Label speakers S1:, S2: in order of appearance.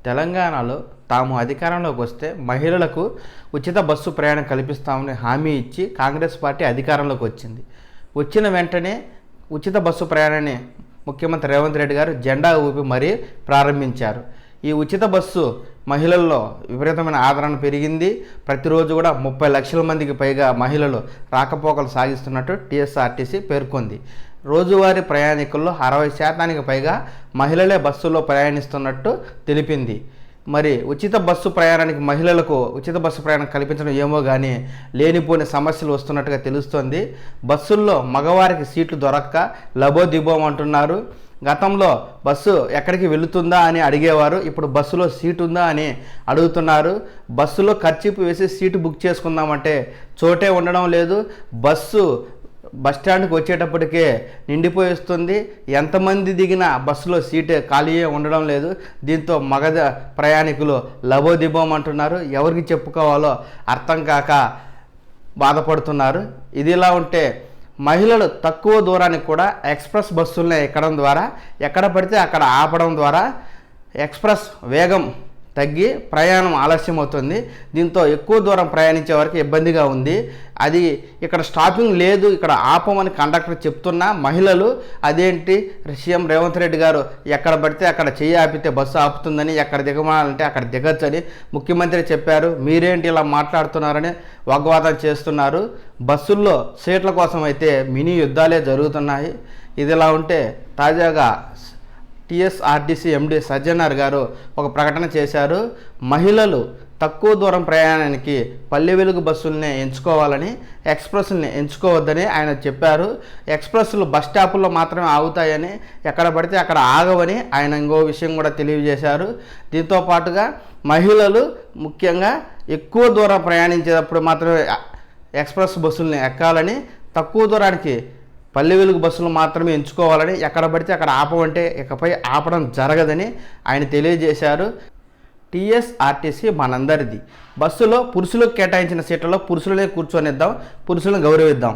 S1: తెలంగాణలో తాము అధికారంలోకి వస్తే మహిళలకు ఉచిత బస్సు ప్రయాణం కల్పిస్తామని హామీ ఇచ్చి కాంగ్రెస్ పార్టీ అధికారంలోకి వచ్చింది. వచ్చిన వెంటనే ఉచిత బస్సు ప్రయాణాన్ని ముఖ్యమంత్రి రేవంత్ రెడ్డి గారు జెండా ఊపి మరీ ప్రారంభించారు. ఈ ఉచిత బస్సు మహిళల్లో విపరీతమైన ఆదరణ పెరిగింది. ప్రతిరోజు కూడా 30 లక్షల మందికి పైగా మహిళలు రాకపోకలు సాగిస్తున్నట్టు టీఎస్ఆర్టీసీ పేర్కొంది. రోజువారీ ప్రయాణికుల్లో 60% పైగా మహిళలే బస్సులో ప్రయాణిస్తున్నట్టు తెలిపింది. మరి ఉచిత బస్సు ప్రయాణానికి మహిళలకు ఉచిత బస్సు ప్రయాణం కల్పించడం ఏమో కానీ లేనిపోని సమస్యలు వస్తున్నట్టుగా తెలుస్తోంది. బస్సుల్లో మగవారికి సీట్లు దొరక్క లబోదిబోం అంటున్నారు. గతంలో బస్సు ఎక్కడికి వెళుతుందా అని అడిగేవారు, ఇప్పుడు బస్సులో సీటు ఉందా అని అడుగుతున్నారు. బస్సులో ఖర్చీపు వేసి సీటు బుక్ చేసుకుందామంటే చోటే ఉండడం లేదు. బస్ స్టాండ్కి వచ్చేటప్పటికే నిండిపోయి వస్తుంది. ఎంతమంది దిగినా బస్సులో సీటు ఖాళీ ఉండడం లేదు. దీంతో ప్రయాణికులు లబోదిబోం అంటున్నారు. ఎవరికి చెప్పుకోవాలో అర్థం కాక బాధపడుతున్నారు. ఇదిలా ఉంటే మహిళలు తక్కువ దూరానికి కూడా ఎక్స్ప్రెస్ బస్సులనే ఎక్కడం ద్వారా, ఎక్కడ పడితే అక్కడ ఆపడం ద్వారా ఎక్స్ప్రెస్ వేగం తగ్గి ప్రయాణం ఆలస్యం అవుతుంది. దీంతో ఎక్కువ దూరం ప్రయాణించే వరకు ఇబ్బందిగా ఉంది. అది ఇక్కడ స్టాపింగ్ లేదు, ఇక్కడ ఆపమని కండక్టర్ చెప్తున్నా మహిళలు అదేంటి సీఎం రేవంత్ రెడ్డి గారు ఎక్కడ పడితే అక్కడ చెయ్యి ఆపితే బస్సు ఆపుతుందని, ఎక్కడ దిగమాలంటే అక్కడ దిగొచ్చని ముఖ్యమంత్రి చెప్పారు, మీరేంటి ఇలా మాట్లాడుతున్నారని వాగ్వాదం చేస్తున్నారు. బస్సుల్లో సీట్ల కోసం అయితే మినీ యుద్ధాలే జరుగుతున్నాయి. ఇదిలా ఉంటే తాజాగా టీఎస్ఆర్టీసీ ఎండి సజ్జనార్ గారు ఒక ప్రకటన చేశారు. మహిళలు తక్కువ దూరం ప్రయాణానికి పల్లె వెలుగు బస్సుల్ని ఎంచుకోవాలని, ఎక్స్ప్రెస్ని ఎంచుకోవద్దని ఆయన చెప్పారు. ఎక్స్ప్రెస్లు బస్ స్టాపుల్లో మాత్రమే ఆగుతాయని, ఎక్కడ పడితే అక్కడ ఆగవని ఆయన ఇంకో విషయం కూడా తెలియజేశారు. దీంతో పాటుగా మహిళలు ముఖ్యంగా ఎక్కువ దూరం ప్రయాణించేటప్పుడు మాత్రమే ఎక్స్ప్రెస్ బస్సుల్ని ఎక్కాలని, తక్కువ దూరానికి పల్లె వెలుగు బస్సులు మాత్రమే ఎంచుకోవాలని, ఎక్కడ పడితే అక్కడ ఆపమంటే ఇకపై ఆపడం జరగదని ఆయన తెలియజేశారు. టీఎస్ఆర్టీసీ మనందరిది. బస్సులో పురుషులకు కేటాయించిన సీట్లలో పురుషులనే కూర్చొనిద్దాం, పురుషులను గౌరవిద్దాం.